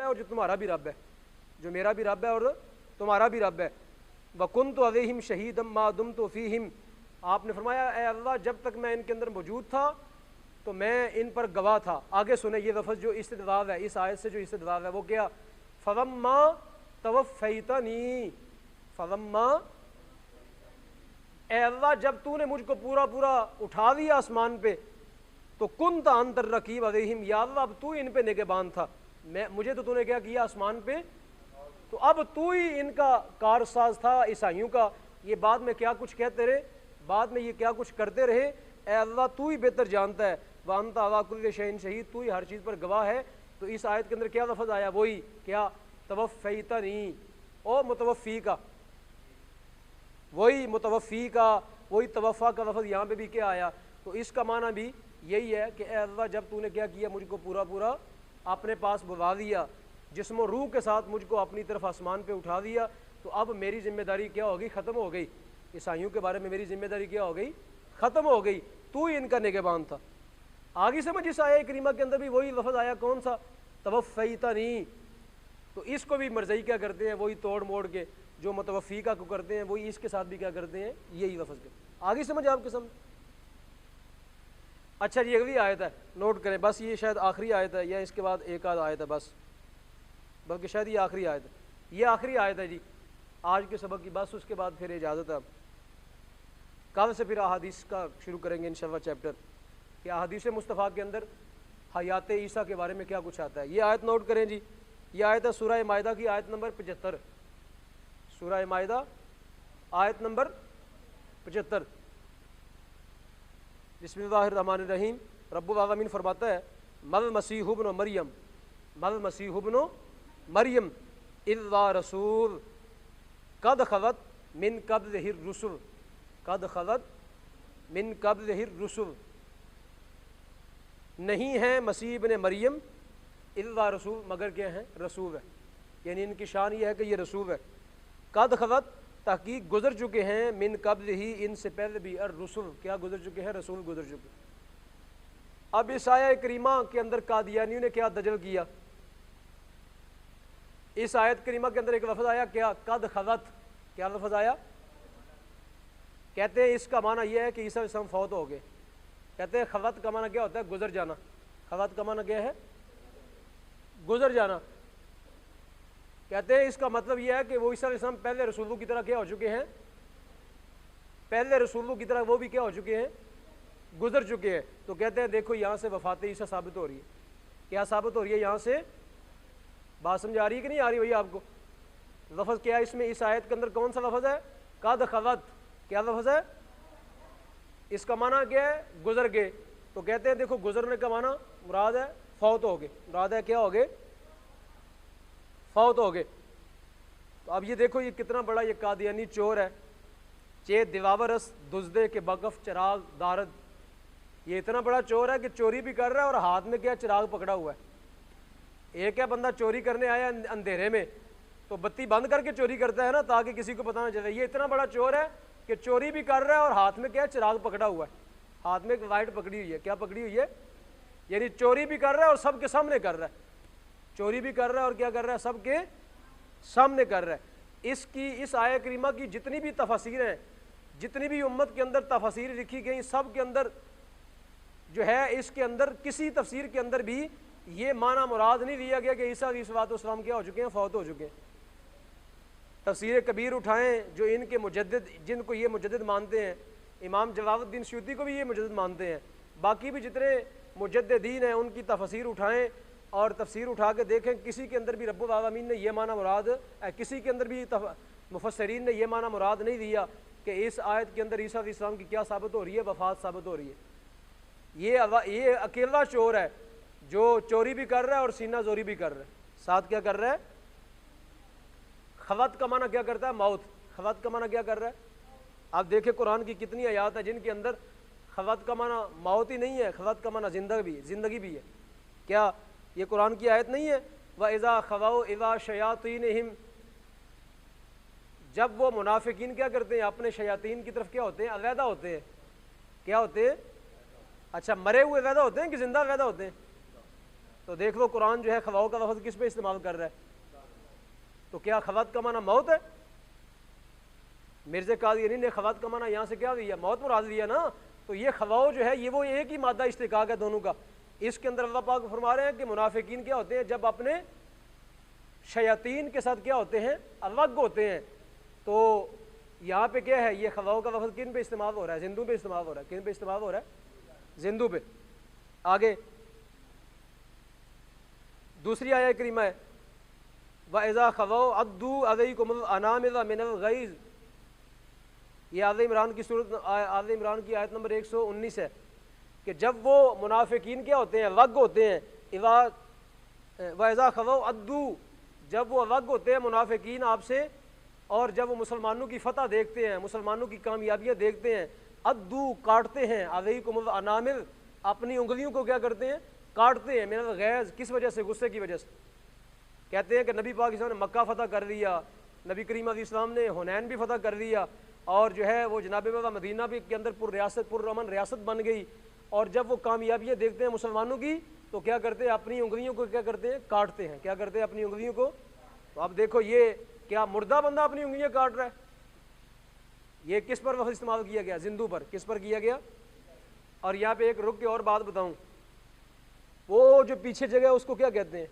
और जो तुम्हारा भी रब है, जो मेरा भी रब है और तुम्हारा भी रब है। वकुन्तु अलैहिम शहीदम मा दुम्तु फीहिम, आपने फरमाया ए अल्लाह जब तक मैं इनके अंदर मौजूद था तो मैं इन पर गवाह था। आगे सुने ये लफ्ज़ जो इस्तिदलाल है, इस आयत से जो इस्तिदलाल है वो क्या, फलम्मा तवफ़्फ़ैतनी, फलम्मा ए अल्लाह जब तूने मुझको पूरा पूरा उठा लिया आसमान पे, तो कुन्त अंतर रकीब अलैहिम, या अल्लाह अब तू इन पे निगहबान था, मुझे तो तूने क्या किया आसमान पे, तो अब तू ही इनका कारसाज था ईसाइयों का। ये बाद में क्या कुछ कहते रहे, बाद में ये क्या कुछ करते रहे, ए अल्लाह तू ही बेहतर जानता है। व अंत अला कुल्लि शैइन शहीद, तू ही हर चीज़ पर गवाह है। तो इस आयत के अंदर क्या लफ्ज़ आया, वही क्या, तवफ़्फ़ैतनी, ओ मुतवफ़ी का, वही मुतवफ़ी का, वही तवफ़ा का लफ्ज़ यहाँ पे भी क्या आया। तो इसका माना भी यही है कि ए अल्लाह जब तूने क्या किया, मुझको पूरा पूरा अपने पास बुला लिया, जिस्म रूह के साथ मुझको अपनी तरफ आसमान पे उठा दिया, तो अब मेरी जिम्मेदारी क्या हो गई, ख़त्म हो गई। ईसाइयों के बारे में मेरी जिम्मेदारी क्या हो गई, ख़त्म हो गई, तू ही इनका निगहबान था। आगे समझ इस आया करीमा के अंदर भी वही लफ्ज़ आया, कौन सा, तवफ़्फ़ैतनी। तो इसको भी मरज़ई क्या करते हैं, वही तोड़ मोड़ के जो मुतवफ़्फ़ी को करते हैं, वही इसके साथ भी क्या करते हैं, यही लफ्ज़ के। आगे समझ आपके समझ। अच्छा ये अगली आयत है, नोट करें, बस ये शायद आखिरी आयत है या इसके बाद एक आध आयत है बस, बल्कि शायद ये आखिरी आयत है, ये आखिरी आयत है जी आज के सबक की, बस उसके बाद फिर इजाज़त है। कल से फिर अहादीस का शुरू करेंगे इंशाअल्लाह चैप्टर, कि अहादीस मुस्तफ़ा के अंदर हयात ईसा के बारे में क्या कुछ आता है। ये आयत नोट करें जी, ये आयत है सूरह माइदा की आयत नंबर 75, सूरह माइदा आयत नंबर 75। बिस्मिल्लाहिर्रहमानिर्रहीम। रब्बुल आलमीन फरमाता है, मल मसीह इब्न मरियम, मल मसीह इब्न मरियम इल्ला रसूल कद खलत मिन क़ब्लिहिर रुसुल, कद खलत मिन क़ब्लिहिर रुसुल, नहीं है मसीह इब्न मरियम इल्ला रसूल, मगर क्या है, रसूल है। यानी इनकी शान ये है कि ये रसूल है। कद खलत, तहकीक गुजर चुके हैं, मिन कब्ल ही, इनसे पहले भी, और रसूल क्या गुजर चुके हैं, रसूल गुजर चुके। अब इस आया करीमा के अंदर कादियानियों ने क्या दजल किया, इस आयत करीमा के अंदर एक लफ्ज़ आया क्या, कद खलत, क्या लफ्ज़ आया, कहते हैं इसका माना यह है कि ईसा अलैहिस्सलाम फौत हो गए। कहते हैं खलत का माना क्या होता है, गुजर जाना, खलत का माना क्या है, गुजर जाना। कहते हैं इसका मतलब यह है कि वो ईसा अलैहिस्सलाम पहले रसूलों की तरह क्या हो चुके हैं, पहले रसूलों की तरह वो भी क्या हो चुके हैं, गुजर चुके हैं। तो कहते हैं देखो यहाँ से वफात ईसा साबित हो रही है, क्या साबित हो रही है, यहाँ से बात समझ आ रही है कि नहीं आ रही भैया आपको। लफ्ज़ क्या है इसमें, इस आयत के अंदर कौन सा लफ्ज़ है, कद खलत, क्या लफ्ज़ है, इसका माना क्या है, गुजर गए। तो कहते हैं देखो गुजरने का माना मुराद है फौत हो गए, मुराद है क्या हो गए, फौत हो गए। तो अब ये देखो ये कितना बड़ा ये कादियानी चोर है, चे दिवावरस दुजदे के बकफ चिराग दारद, ये इतना बड़ा चोर है कि चोरी भी कर रहा है और हाथ में क्या चिराग पकड़ा हुआ है। एक है बंदा चोरी करने आया अंधेरे में, तो बत्ती बंद करके चोरी करता है ना, ताकि किसी को पता ना चले। ये इतना बड़ा चोर है कि चोरी भी कर रहा है और हाथ में क्या चिराग पकड़ा हुआ है, हाथ में एक लाइट पकड़ी हुई है, क्या पकड़ी हुई है, यानी चोरी भी कर रहा है और सबके सामने कर रहा है, चोरी भी कर रहा है और क्या कर रहा है, सबके सामने कर रहा है। इसकी इस आया करीमा की जितनी भी तफसीर हैं, जितनी भी उम्मत के अंदर तफसीर लिखी गई, सब के अंदर जो है, इसके अंदर किसी तफसीर के अंदर भी ये माना मुराद नहीं लिया गया कि ईसा अलैहिस्सलाम क्या हो चुके हैं, फौत हो चुके हैं। तफसीर कबीर उठाएं जो इनके मुजद्दिद, जिनको ये मुजद्दिद मानते हैं, इमाम जलालुद्दीन सयूती को भी ये मुजद्दिद मानते हैं, बाकी भी जितने मुजद्दिदीन हैं उनकी तफसीर उठाएं और तफसीर उठा के देखें, किसी के अंदर भी रब्बुल आलमीन ने यह माना मुराद, किसी के अंदर भी मुफस्सरीन ने यह माना मुराद नहीं दिया कि इस आयत के अंदर ईसा अलैहिस्सलाम की क्या साबित हो रही है, वफ़ात साबित हो रही है। ये अकेला चोर है जो चोरी भी कर रहा है और सीना जोरी भी कर रहा है, साथ क्या कर रहा है, खलत का माना क्या करता है, मौत, खलत का माना क्या कर रहा है। आप देखें कुरान की कितनी आयात है जिनके अंदर खलत का माना मौत ही नहीं है, खलत का माना जिंदगी भी है। क्या ये कुरान की आयत नहीं है, व इज़ा खवाउ इज़ा शयातीनहिम, जब वो मुनाफिकीन क्या करते हैं, अपने शयातीन की तरफ क्या होते हैं, अलहदा होते हैं, क्या होते हैं, अच्छा मरे हुए अलहदा होते हैं कि जिंदा अलहदा होते हैं, तो देख लो कुरान जो है खवाओं का लफ्ज़ किस पे इस्तेमाल कर रहा है? तो क्या खवत का माना मौत है? मिर्ज़ा कादियानी ने खवत का माना यहाँ से क्या लिया? मौत मुराद लिया ना। तो ये खवाओ जो है ये वो एक ही मादा इश्तिकाक है दोनों का। इसके अंदर अल्लाह पाक फरमा रहे हैं कि मुनाफिकीन क्या होते हैं, जब अपने शयातीन के साथ क्या होते हैं, अलग होते हैं। तो यहाँ पे क्या है, ये खवाओं का लफ्ज़ किन पे इस्तेमाल हो रहा है? जिंदू पे इस्तेमाल हो रहा है। किन पे इस्तेमाल हो रहा है? जिंदू पे। आगे दूसरी आया करीमा है, व इज़ा खवाओ अद्दू अलैकुमुल अनामिज़ मिनल गैज़। ये आल इमरान की सूरत, आल इमरान की आयत नंबर 119 है कि जब वो मुनाफिकीन क्या होते हैं, अलग होते हैं। व इज़ा खवाओ अद्दू, जब वो अलग होते हैं मुनाफिकीन आपसे, और जब वो मुसलमानों की फतह देखते हैं, मुसलमानों की कामयाबियाँ देखते हैं, अद्दू काटते हैं, अलैकुमुल अनामिज़ अपनी उंगलियों को क्या करते हैं, काटते हैं, मिनल गैज़ किस वजह से? गुस्से की वजह से। कहते हैं कि नबी पाक ने मक्का फ़तह कर लिया, नबी करीम अलैहिस्सलाम ने हुनैन भी फ़तह कर लिया, और जो है वो जनाब मदीना भी के अंदर पुरअमन रियासत बन गई। और जब वो कामयाबियाँ देखते हैं मुसलमानों की तो क्या करते हैं, अपनी उंगलियों को क्या करते हैं, काटते हैं। क्या करते हैं? अपनी उंगलियों को। तो अब देखो ये क्या मुर्दा बंदा अपनी उंगलियाँ काट रहा है? ये किस पर लफ्ज़ इस्तेमाल किया गया? जिंदू पर। किस पर किया गया? और यहाँ पे एक रुक के और बात बताऊँ, वो जो पीछे जगह है उसको क्या कहते हैं?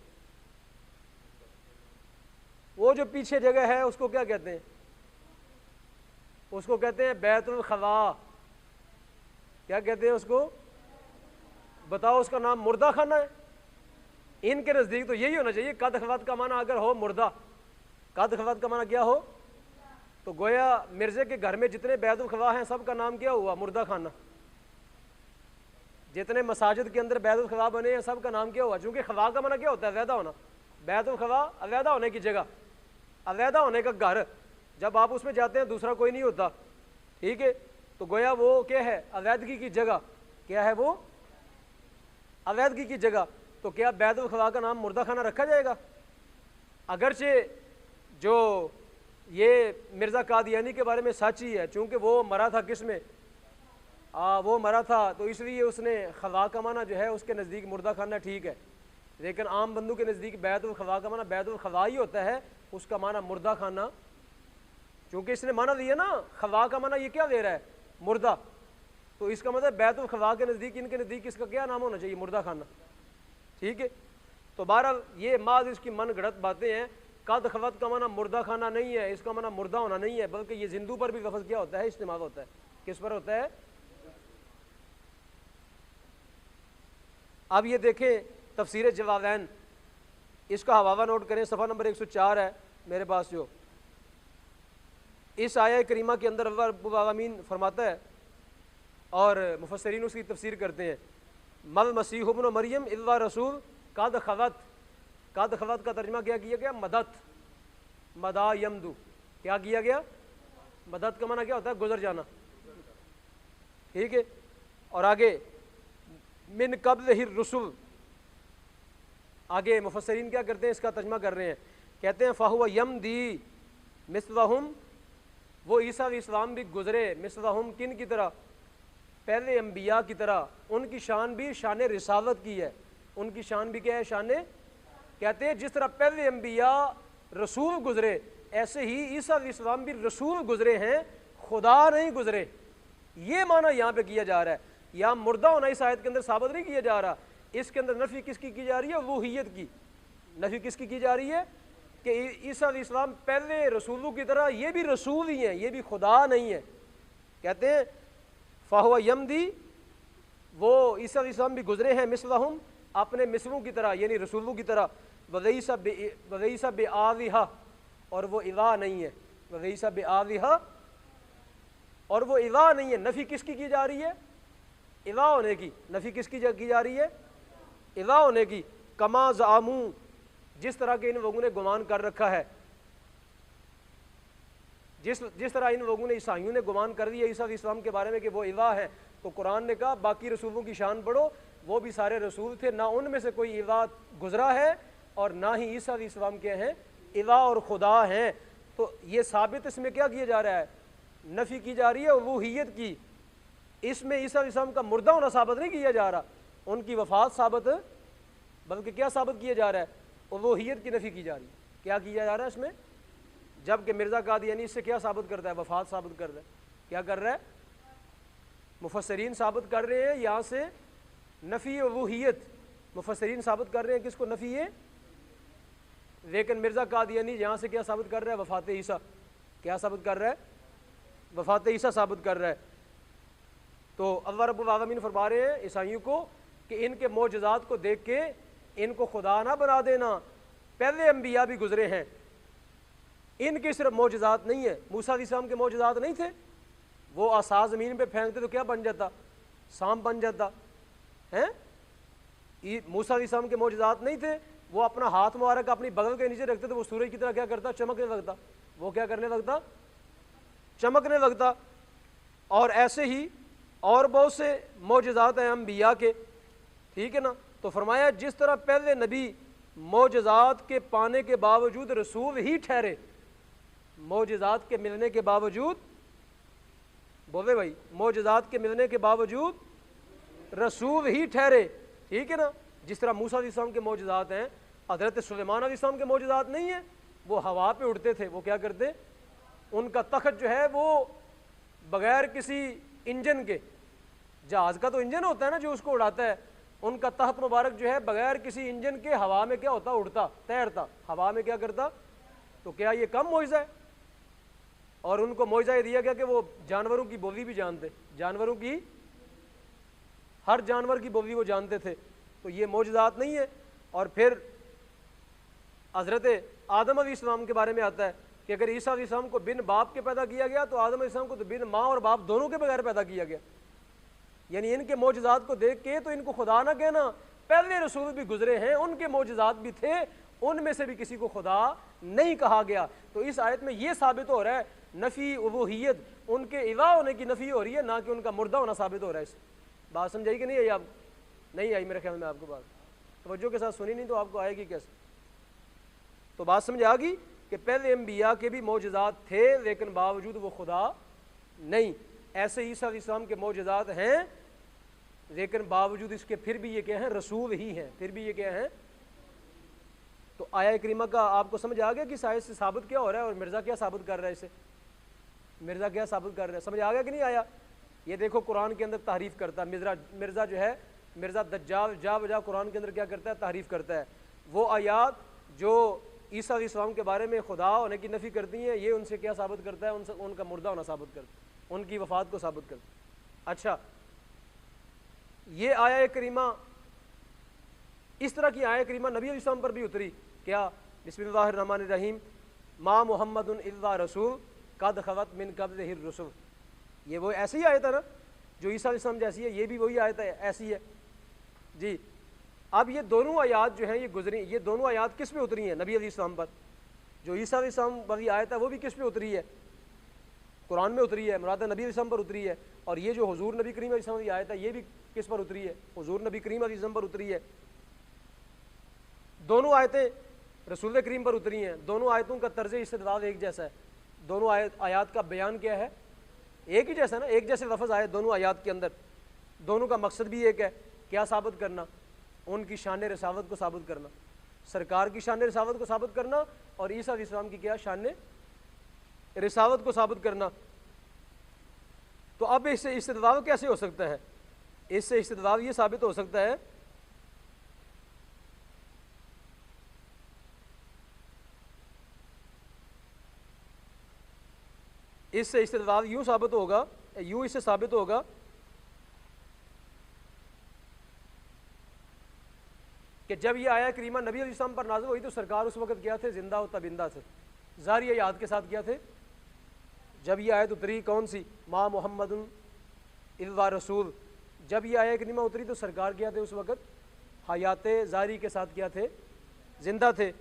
वो जो पीछे जगह है उसको क्या कहते हैं? उसको कहते हैं बैतुल खला। क्या कहते हैं उसको? बताओ, उसका नाम मुर्दा खाना है। इनके नज़दीक तो यही होना चाहिए। कद खवत का माना अगर हो मुर्दा, कद खवत का माना क्या हो, तो गोया मिर्जे के घर में जितने बैतुल खला हैं सब का नाम क्या हुआ? मुर्दा खाना। जितने मसाजिद के अंदर बैतुल खला बने हैं सब का नाम क्या हुआ? चूंकि खला का माना क्या होता है? अलहदा होना। बैतुल खला अलहदा होने की जगह, अलहदा होने का घर। जब आप उसमें जाते हैं दूसरा कोई नहीं होता, ठीक है। तो गोया वो क्या है? अलहदगी की जगह। क्या है वो? अलहदगी की जगह। तो क्या बैतुल खला का नाम मुर्दा खाना रखा जाएगा? अगरचे जो ये मिर्ज़ा कादियानी के बारे में सच ही है, चूँकि वो मरा था किस में? वो मरा था तो इसलिए उसने खला का माना जो है उसके नज़दीक मुर्दा खाना ठीक है, लेकिन आम बंदू के नज़दीक बैतुल खला का माना बैतुल खला ही होता है, उसका माना मुर्दा खाना। चूँकि इसने माना दिया ना, खला का माना ये क्या दे रहा है? मुर्दा। तो इसका मतलब बैतुल खला के नज़दीक, इनके नज़दीक इसका क्या नाम होना चाहिए? मुर्दा खाना। ठीक है। तो बहरहाल ये माज इसकी मन गढ़ंत बातें हैं। कद खवत का माना मुर्दा खाना नहीं है, इसका माना मुर्दा होना नहीं है, बल्कि ये जिंदू पर भी लफ्ज़ क्या होता है? इस्तेमाल होता है। किस पर होता है? अब ये देखें तफसीर जवालैन, इसका हवाला नोट करें, सफ़ा नंबर 104 है मेरे पास। जो इस आया करीमा के अंदर अल्लाह रब्बुल आलमीन फरमाता है और मुफस्सिरीन उसकी तफसीर करते हैं, मल मसीह इब्न मरियम इल्ला रसूल कद खवत। कद खवत का तर्जमा क्या किया गया? मदत। मदा यमदू। क्या किया गया? मदद का माना क्या होता है? गुजर जाना। ठीक है। और आगे मिन कब्ल ही रसूल, आगे मुफस्सिरीन क्या करते हैं? इसका तर्जमा कर रहे हैं, कहते हैं फ़हुव यमदी मिस्लहुम, वो ईसा अलैहिस्सलाम भी गुजरे, मिस्लहुम किन की तरह? पहले अम्बिया की तरह। उनकी शान भी शान रिसालत की है। उनकी शान भी क्या है? शान। कहते हैं जिस तरह पहले अम्बिया रसूल गुजरे, ऐसे ही ईसा अलैहिस्सलाम भी रसूल गुजरे हैं, खुदा नहीं गुजरे। ये माना यहाँ पे किया जा रहा है। यहाँ मुर्दा होना इस आयत के अंदर साबित नहीं किया जा रहा। इसके अंदर नफ़ी किसकी की जा रही है? वूहियत की। नफ़ी किसकी की जा रही है? कि ईसा अलैहिस्सलाम पहले रसूलों की तरह ये भी रसूल ही हैं, ये भी खुदा नहीं है। कहते हैं फ़हुव यमदी, वो ईसा अलैहिस्सलाम भी गुजरे हैं, मिसलहुम अपने मिसलों की तरह, यानी रसूलों की तरह। वलैसा बेआलिहा, और वो इला नहीं है। वलैसा बेआलिहा, और वो इला नहीं है। नफ़ी किसकी की जा रही है? इला होने की। नफ़ी किसकी की जा रही है? इला होने की। कमा ज़ामू, जिस तरह के इन लोगों ने गुमान कर रखा है, जिस तरह इन लोगों ने, ईसाइयों ने गुमान कर दिया ईसा अलैहिस्सलाम के बारे में कि वो इला है। तो कुरान ने कहा बाकी रसूलों की शान पढ़ो, वो भी सारे रसूल थे, ना उनमें से कोई इला गुजरा है और ना ही ईसा अलैहिस्सलाम के हैं इला और खुदा हैं। तो ये साबित इसमें क्या किया जा रहा है? नफ़ी की जा रही है उलूहियत की। इसमें ईसा अलैहिस्सलाम का मुर्दा होना साबित नहीं किया जा रहा, उनकी वफ़ात साबित बल्कि क्या साबित किया जा रहा है, उलूहियत की नफ़ी की जा रही है। क्या किया जा रहा है इसमें, जबकि मिर्ज़ा कादियानी इससे क्या साबित करता है, वफ़ात साबित कर रहा है। क्या कर रहा है, मुफस्सिरीन साबित कर रहे हैं यहाँ से नफ़ी उलूहियत, मुफस्सिरीन साबित कर रहे हैं किसको, नफ़ी है। लेकिन मिर्ज़ा कादियानी यहाँ से क्या साबित कर रहा है, वफ़ात ईसा। क्या साबित कर रहा है, वफ़ात ईसा साबित कर रहा है। तो अल्लाह रब्बुल आलमीन फरमा रहे हैं ईसाइयों को कि इनके मोजज़ात को देख के इनको खुदा ना बना देना, पहले अम्बिया भी गुजरे हैं, इनके सिर्फ मोजज़ात नहीं है। मूसा अलैहिस्सलाम के मोजज़ात नहीं थे, वो आसा ज़मीन पे फेंकते तो क्या बन जाता, सांप बन जाता है। मूसा अलैहिस्सलाम के मोजज़ात नहीं थे, वो अपना हाथ मुबारक अपनी बगल के नीचे रखते तो वो सूरज की तरह क्या करता, चमकने लगता। वो क्या करने लगता, चमकने लगता। और ऐसे ही और बहुत से मोजज़ात हैं अम्बिया के, ठीक है ना। तो फरमाया जिस तरह पहले नबी मोजज़ात के पाने के बावजूद रसूल ही ठहरे, मोजज़ात के मिलने के बावजूद, बोले भाई, मोजज़ात के मिलने के बावजूद रसूल ही ठहरे, ठीक है ना। जिस तरह मूसा अलैहिस्सलाम के मोजज़ात हैं, हज़रत सुलेमान अलैहिस्सलाम के मोजज़ात नहीं है, वो हवा पे उड़ते थे। वो क्या करते, उनका तख्त जो है वो बगैर किसी इंजन के, जहाज़ का तो इंजन होता है ना जो उसको उड़ाता है, उनका तख्त मुबारक जो है बगैर किसी इंजन के हवा में क्या होता, उड़ता, तैरता, हवा में क्या करता। तो क्या ये कम मोइज़ा है। और उनको मोइज़ा ये दिया गया कि वो जानवरों की बोली भी जानते, जानवरों की, हर जानवर की बोली वो जानते थे। तो ये मोजज़ात नहीं है। और फिर हज़रत आदम अलैहिस्सलाम के बारे में आता है कि अगर ईसा अलैहिस्सलाम को बिन बाप के पैदा किया गया तो आदम अलैहिस्सलाम को तो बिन माँ और बाप दोनों के बगैर पैदा किया गया। यानी इनके मोजज़ात को देख के तो इनको खुदा ना कहना, पहले रसूल भी गुजरे हैं, उनके मोजज़ात भी थे, उनमें से भी किसी को खुदा नहीं कहा गया। तो इस आयत में ये साबित हो रहा है नफ़ी उलूहियत, उनके इला होने की नफ़ी हो रही है, ना कि उनका मुर्दा होना साबित हो रहा है। इससे बात समझाई कि नहीं आई, आप नहीं आई मेरे ख्याल में, आपको बात तवज्जो के साथ सुनी नहीं तो आपको आएगी कैसे। तो बात समझ आ गई कि पहले अम्बिया के भी मोजज़ात थे, लेकिन बावजूद वो खुदा नहीं। ऐसे ईसा अलैहिस्सलाम के मोजज़ात हैं, लेकिन बावजूद इसके फिर भी ये क्या है, रसूल ही हैं, फिर भी ये क्या है। तो आया करीमा का आपको समझ आ गया कि साइज से साबित क्या हो रहा है और मिर्ज़ा क्या साबित कर रहा है, इसे मिर्ज़ा क्या साबित कर रहा है, समझ आ गया कि नहीं आया। ये देखो कुरान के अंदर तारीफ़ करता है मिर्ज़ा जो है, मिर्ज़ा दज्जाल जा बजा कुरान के अंदर क्या करता है, तारीफ़ करता है। वो आयात जो ईसा अलैहिस्सलाम के बारे में खुदा होने की नफ़ी करती हैं, ये उनसे क्या साबित करता है, उनका मुर्दा होना साबित करता है, उनकी वफ़ात को साबित करता है। अच्छा, ये आया करीमा, इस तरह की आया करीमा नबी अलैहिस्सलाम पर भी उतरी। क्या, बिस्मिल्लाहिर्रहमानिर्रहीम, मा मुहम्मदुन इल्ला रसूल कद खलत मिन क़ब्लिहिर रुसूल। ये वो ऐसी ही आयत है ना जो ईसा अलैहिस्सलाम जैसी है, ये भी वही आयत है, ऐसी है जी। अब ये दोनों आयात जो हैं ये गुजरी, ये दोनों आयात किस पे उतरी हैं, नबी अलैहिस्सलाम पर। जो ईसा अलैहिस्सलाम वाली आयत है वो भी किस पे उतरी है, कुरान में उतरी है, मुराद नबी अलैहिस्सलाम पर उतरी है। और ये जो हुजूर नबी करीम अलैहिस्सलाम की आयत है ये भी किस पर उतरी है, हुजूर नबी करीम अलैहिस्सलाम पर उतरी है। दोनों आयतें रसूल करीम पर उतरी हैं, दोनों आयतों का तर्ज इस्तेदलाल एक जैसा है, दोनों आयात का बयान क्या है, एक ही जैसा ना, एक जैसे लफ्ज़ आए दोनों आयात के अंदर, दोनों का मकसद भी एक है, क्या साबित करना, उनकी शान रिसावत को साबित करना, सरकार की शान रिसावत को साबित करना, और ईसा अलैहिस्सलाम की क्या, शान रिसावत को साबित करना। तो अब इससे इस्तेदलाल कैसे हो सकता है, इससे इस्तेदलाल ये साबित हो सकता है इससे इस्तेदलाल यूँ साबित होगा, यूँ इससे साबित होगा कि जब ये आया करीमा नबी अलैहिस्सलाम पर नाज़िल हुई तो सरकार उस वक़्त क्या थे, जिंदा व तबिंदा थे, ज़ारी याद के साथ क्या थे। जब ये आयत उतरी कौन सी, मा मुहम्मदुन इल्ला रसूल, जब ये आया करीमा उतरी तो सरकार क्या थे उस वक़्त, हयात ज़ारी के साथ क्या थे, जिंदा थे।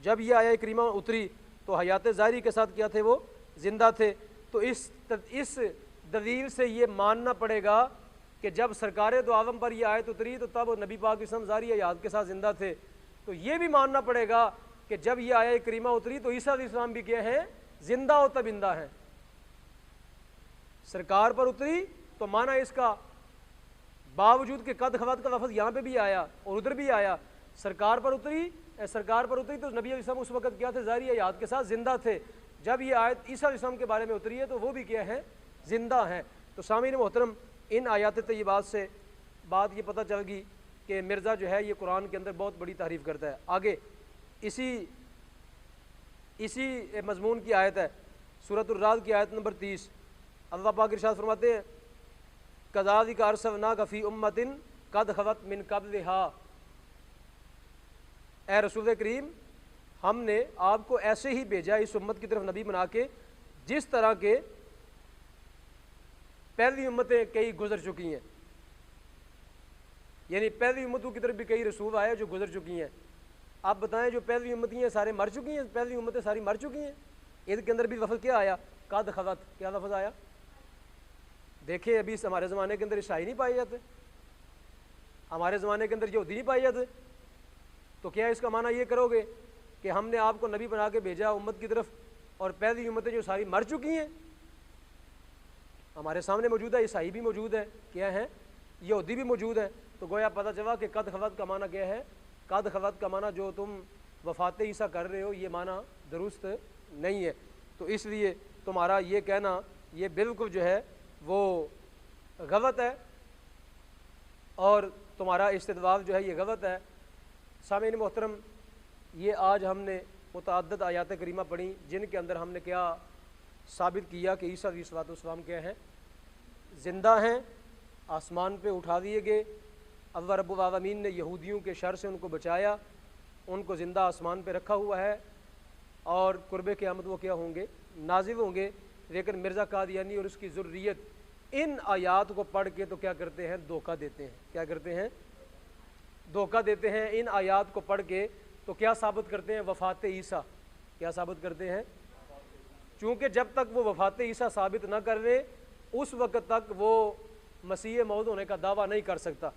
जब ये आया करीमा उतरी तो हयात ज़ारी के साथ क्या थे, वो जिंदा थे। तो इस दलील से ये मानना पड़ेगा कि जब सरकार दो आलम पर यह आयत उतरी तो तब नबी पाक इस्लाम ज़ारी याद के साथ ज़िंदा थे। तो ये भी मानना पड़ेगा कि जब यह आयत करीमा उतरी तो ईसा अलैहिस्सलाम भी क्या है, ज़िंदा और तबिंदा है। सरकार पर उतरी तो माना इसका बावजूद कि कद खवत का लफ्ज़ यहाँ पे भी आया और उधर भी आया, सरकार पर उतरी तो नबी अलैहिस्सलाम उस वक़्त क्या थे, ज़ाहिरी आयत के साथ ज़िंदा थे। जब ये आयत ईसा अलैहिस्सलाम के बारे में उतरी है तो वो भी क्या है, ज़िंदा हैं। तो सामीन मोहतरम, इन आयात तय्यबात से बात ये पता चल गई कि मिर्ज़ा जो है ये कुरान के अंदर बहुत बड़ी तारीफ़ करता है। आगे इसी मज़मून की आयत है, सूरतुर राद की आयत नंबर 30, अल्लाह पाक इरशाद फरमाते हैं, कज़ालिका अर्सलनाका फ़ी उम्मतिन क़द ख़लत मिन क़ब्लिहा, ए रसूल करीम हमने आपको ऐसे ही भेजा इस उम्मत की तरफ नबी बना के जिस तरह के पहली उम्मतें कई गुजर चुकी हैं। यानी पहली उम्मतों की तरफ भी कई रसूल आए जो गुजर चुकी हैं। आप बताएं, जो पहली उम्मती हैं सारे मर चुकी हैं, पहली उम्मतें सारी मर चुकी हैं। ईद के अंदर भी लफ्ज़ क्या आया, कद खलत, क्या लफ्ज़ आया? देखिए अभी हमारे ज़माने के अंदर ईसाई नहीं पाए जाते, हमारे ज़माने के अंदर यहूदी नहीं पाए जाते, तो क्या इसका माना ये करोगे कि हमने आपको नबी बना के भेजा उम्मत की तरफ और पहली उम्मतें जो सारी मर चुकी हैं? हमारे सामने मौजूद है, ईसाई भी मौजूद है, क्या है, यहूदी भी मौजूद है। तो गोया पता चला कि कद खलत का माना क्या है, कद खलत का माना जो तुम वफ़ात ईसा कर रहे हो ये माना दुरुस्त नहीं है। तो इसलिए तुम्हारा ये कहना ये बिल्कुल जो है वो गलत है और तुम्हारा इस्तिदलाल जो है ये गलत है। सामीन मोहतरम, ये आज हमने मुतअद्दिद आयात करीमा पढ़ी जिनके अंदर हमने क्या साबित किया कि ईसा अलैहिस्सलाम क्या हैं, ज़िंदा हैं, आसमान पे उठा दिए गए। अल्लाह रब्बुल आलमीन ने यहूदियों के शर से उनको बचाया, उनको ज़िंदा आसमान पे रखा हुआ है और कुर्बे क़यामत वो क्या होंगे, नाजिल होंगे। लेकिन मिर्ज़ा कादियानी और उसकी ज़ुर्रियत इन आयात को पढ़ के तो क्या करते हैं, धोखा देते हैं। क्या करते हैं, धोखा देते हैं। इन आयात को पढ़ के तो क्या साबित करते हैं, वफ़ात ईसा। क्या साबित करते हैं? चूँकि जब तक वो वफ़ात ईसा साबित ना कर रहे उस वक़्त तक वो मसीह मौद होने का दावा नहीं कर सकता।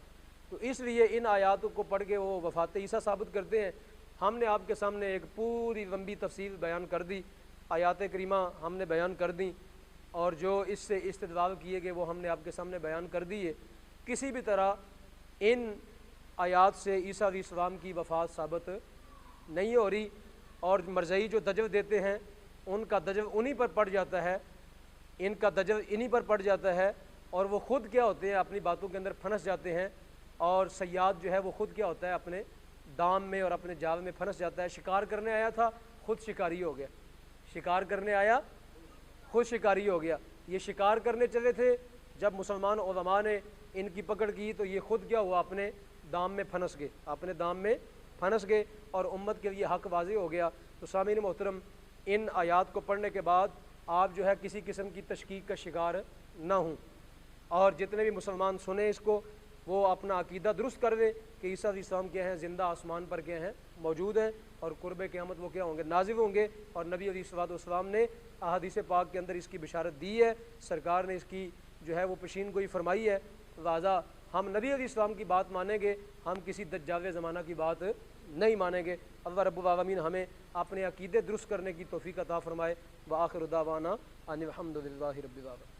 तो इसलिए इन आयातों को पढ़ के वो वफ़ात ईसा साबित करते हैं। हमने आपके सामने एक पूरी लंबी तफसील बयान कर दी, आयात करीमा हमने बयान कर दी और जो इससे इस्तिदलाल किए गए वो हमने आपके सामने बयान कर दिए। किसी भी तरह इन आयात से ईसा अलैहिस्सलाम की वफ़ात साबित नहीं हो रही और मरज़ई जो दजव देते हैं उनका दजव उन्हीं पर पड़ जाता है, इनका दजव इन्हीं पर पड़ जाता है और वो ख़ुद क्या होते हैं, अपनी बातों के अंदर फंस जाते हैं। और सयाद जो है वो ख़ुद क्या होता है, अपने दाम में और अपने जाल में फंस जाता है। शिकार करने आया था, ख़ुद शिकारी हो गया, शिकार करने आया ख़ुद शिकारी हो गया। ये शिकार करने चले थे, जब मुसलमान उलमा ने इनकी पकड़ की तो ये ख़ुद क्या हुआ, अपने दाम में फंस गए, अपने दाम में फंस गए और उम्मत के लिए हक़ वाज़ेह हो गया। तो सामीन मोहतरम, इन आयात को पढ़ने के बाद आप जो है किसी किस्म की तशकीक का शिकार ना हों और जितने भी मुसलमान सुने इसको वो अपना अकीदा दुरुस्त कर दे कि ईसा अलैहिस्सलाम क्या हैं, ज़िंदा आसमान पर क्या हैं, मौजूद हैं और कुर्बे क़यामत वो क्या होंगे, नाज़िल होंगे। और नबी अलैहिस्सलाम ने अहादीस पाक के अंदर इसकी बिशारत दी है, सरकार ने इसकी जो है वो पेशीन गोई फरमाई है। लिहाज़ा हम नबी अलैहिस्सलाम की बात मानेंगे, हम किसी दज्जाल ज़माना की बात नहीं मानेंगे। अल्लाह रब्बुल आलमीन हमें अपने अकीदे दुरुस्त करने की तौफीक अता फ़रमाए। व आखिर दावाना अनिल हम्दुलिल्लाहि रब्बिल आलमीन।